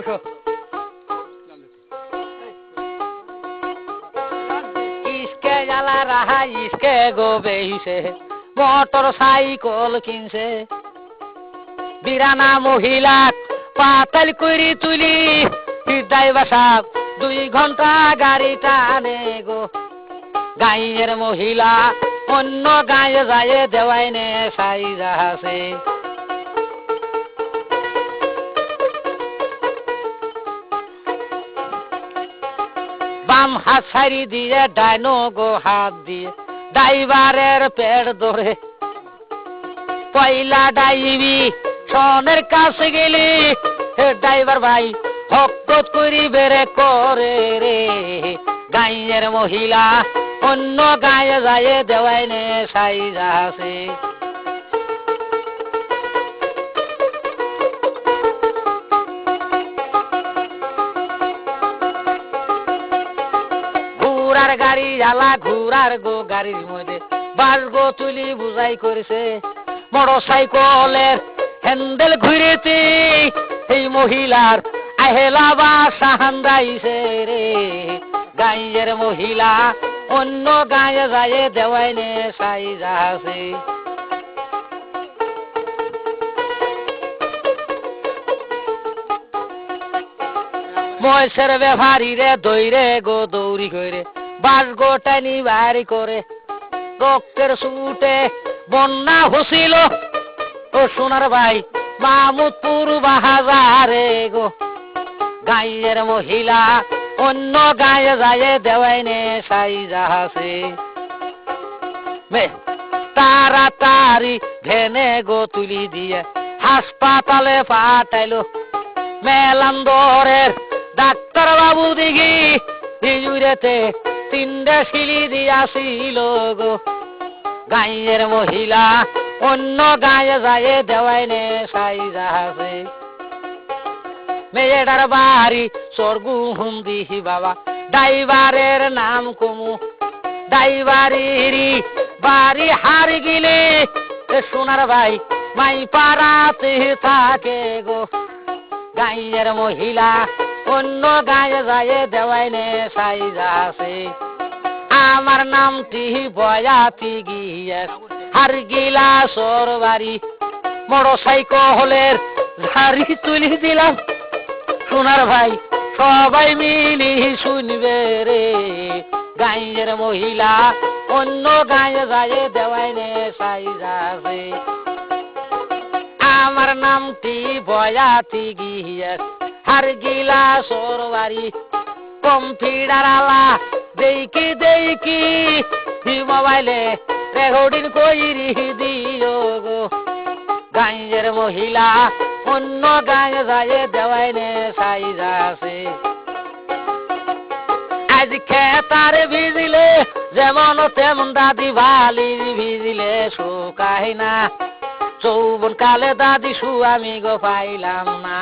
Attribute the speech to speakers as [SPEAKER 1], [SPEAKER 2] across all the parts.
[SPEAKER 1] বসো। ইসকে জ্বালা রাহা ইসকে গো বেহিছে, motor cycle কিনছে। বিরানা মহিলা পাতাল করি তুলি, ড্রাইভার সাহেব 2 ঘন্টা গাড়ি টানে গো। গাঁয়ের মহিলা অন্য গাঁয়ে যায় দেওয়াই নে সাই যাহাছে। বাম হাত সারি দিয়ে ডাইনো গো হাত দিয়ে ড্রাইভারের পেট ধরে। পয়লা ডাইবি সনের কাছে গেলি, ড্রাইভার ভাই হকত করি বেড়ে করে রে। গাঁয়ের মহিলা অন্য গায়ে যায় দেওয়াই নে সাই যাহাছে। ঘুরার গাড়ি জ্বালা ঘুরার গো গাড়ির মধ্যে বাস গো তুলি বুঝাই করেছে। মোটর সাইকেলের হ্যান্ডেল ঘুরেছি, এই মহিলার আহেলা বা সাহান্দাইছে রে। গাঁয়ের মহিলা অন্য গায়ে যায় দেওয়াই নে সাই যাহাছে। মহেশের ব্যাপারী রে দৌড়ে গো দৌড়ি করে বাস গো টানি বাড়ি করে। রক্তের সুটে বন্যা হসিল ও সোনার ভাই মামুদপুর বাহাজারে গো। গাঁয়ের মহিলা অন্য গায়ে যায় দেওয়াই নে সাই যাহাছে। তাড়াতাড়ি ভেনে গো তুলি দিয়ে হাসপাতালে পাঠাইলো। মেলান্দরের ডাক্তার বাবু দিঘি হিজুরেতে 3টে সিলি দিয়াছিল গো। গাঁয়ের মহিলা অন্য গায়ে যায় দেওয়াই নে সাই যাহাছে। মেয়েটার বাড়ি স্বর্গুম দিহি বাবা, ড্রাইভারের নাম কমু। ড্রাইভারেরই বাড়ি হার গিলে সোনার ভাই মাই পাড়াতে থাকে গো। গাঁয়ের মহিলা অন্য গায়ে যায় দেওয়াই নে সাই যাহাছে। আমার নামটি বয়াতি গিয়ে হার গিলা সর বাড়ি। মোটর সাইকেলের ঝাড়ি তুলি দিলাম সোনার ভাই সবাই মিলি শুনবে রে। গাঁয়ের মহিলা অন্য গায়ে যায় দেওয়াই নে সাই যাহাছে। আমার নামটি বয়াতি গিয়ে হার গিলা সর বাড়ি। কম্পিউটার আলা দেখি দেখি মোবাইলে রেকর্ডিং কইরি দিও গো। গাঁয়ের মহিলা অন্য গায়ে যায় দেওয়াই নে সাই যাহাছে। আজ খেতার ভিজিলে যেমন তেমন দাদি বালি ভিজিলে শুকাই না। যৌবন কালে দাদি সুয়ামি গো পাইলাম না।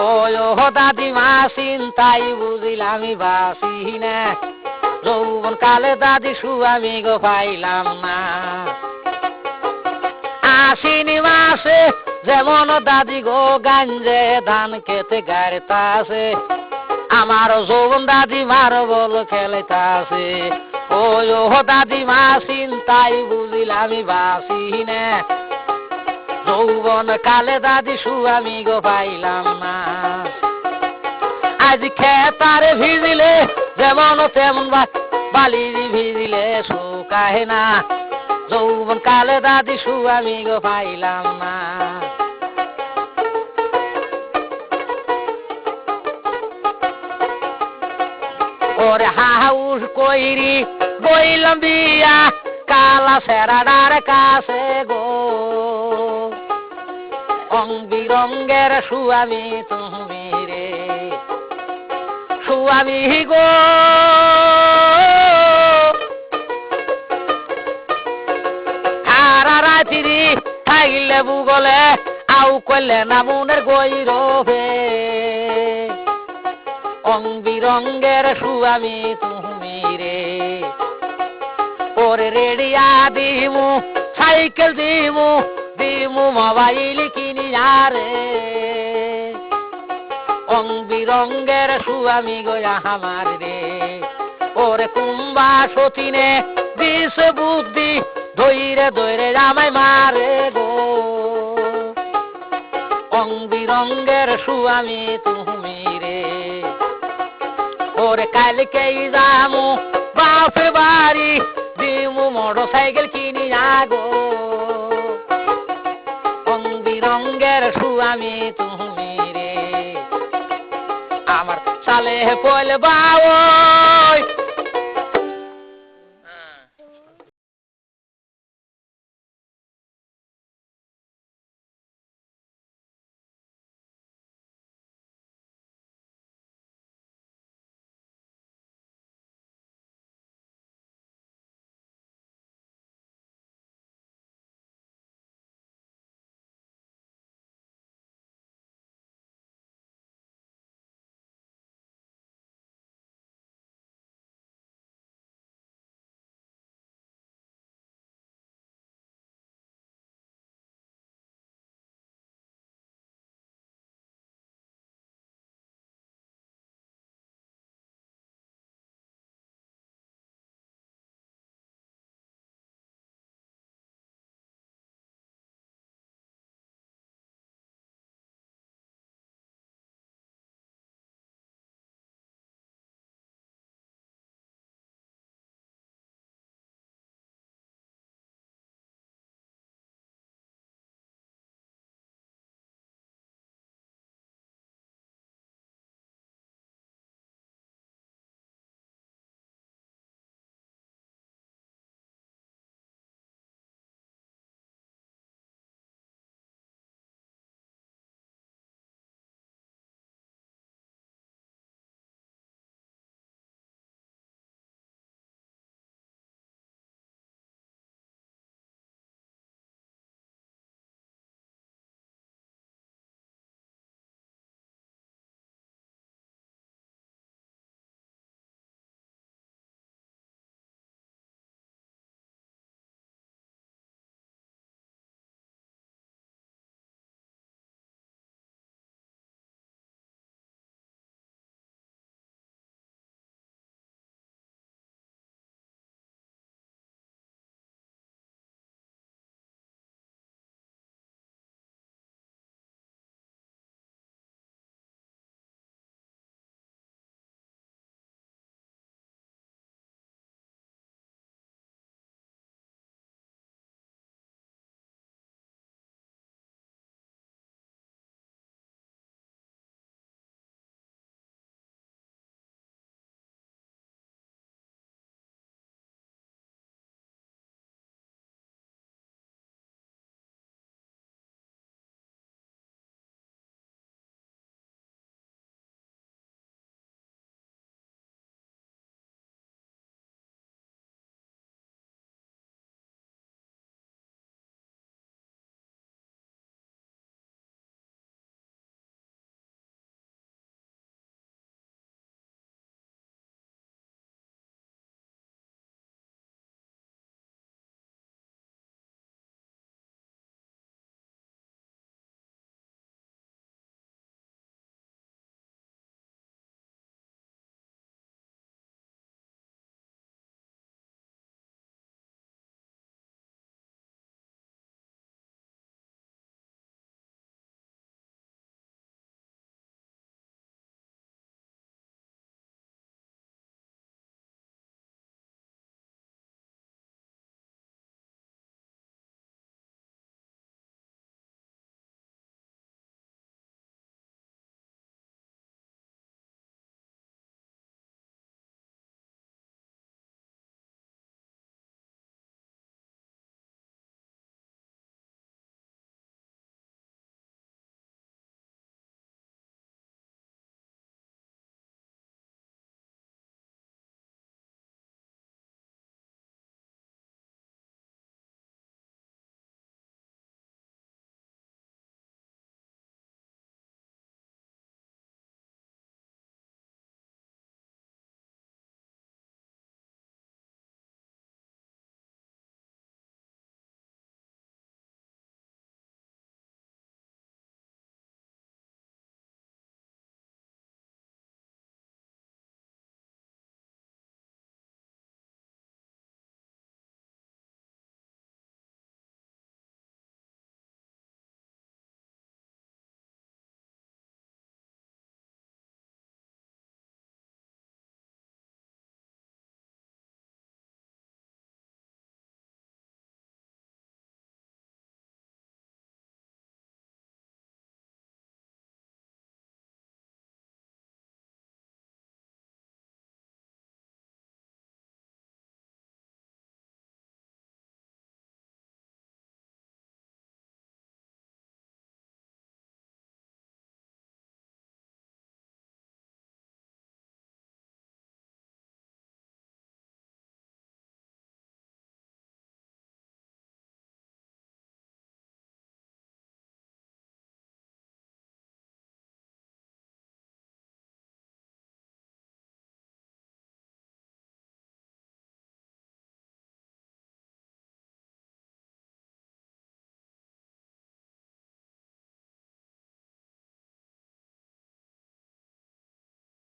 [SPEAKER 1] ও দাদি মা চিন্তাই বুঝিলামি বাসি না। যৌবন কালে দাদি সুয়ামি গো পাইলাম না। আশ্বিন মাসে যেমন দাদি গো গাঞ্জে ধান খেতে গাড়িতাছে। আমার যৌবন দাদি মার বল খেলেতাছে। ও দাদি মা চিন্তাই বুঝিলামি বাসি না। যৌবন কালে দাদি সুয়ামি গো পাইলাম না। আজ খেতারে ভিজিলে যেমন তেমন বালি ভিজিলে শুকায় না। যৌবন কালে দাদি সুয়ামি গো পাইলাম না। ওরে হাউস কইরি বইলাম বিয়া কালা সেরাডার কাছে গো। রং বিরঙ্গের সুয়ামি তুমি রে সুয়ামি গো। সারা রাত্রি থাকলে বুগলে আউ করলে না মনের গৈরবে। রং বিরঙ্গের সুয়ামি তুমি রে। ওরে রেডিয়া দিমু সাইকেল দিমু দিমু মোবাইল কিনি আরে। রং বিরঙ্গের স্বামী গো আমার রে, ওরে কুম্বা সতীনে দিস বুদ্ধি, ধৈরে ধৈরে আমায় মারে গো। রং বিরঙ্গের স্বামী তুমি রে, ওরে কালকেই যামু বাপের বাড়ি, দিমু মোটর সাইকেল কিনি আগো। রং বিরঙ্গের স্বামী তুমি রে, আমার সালে পল বাও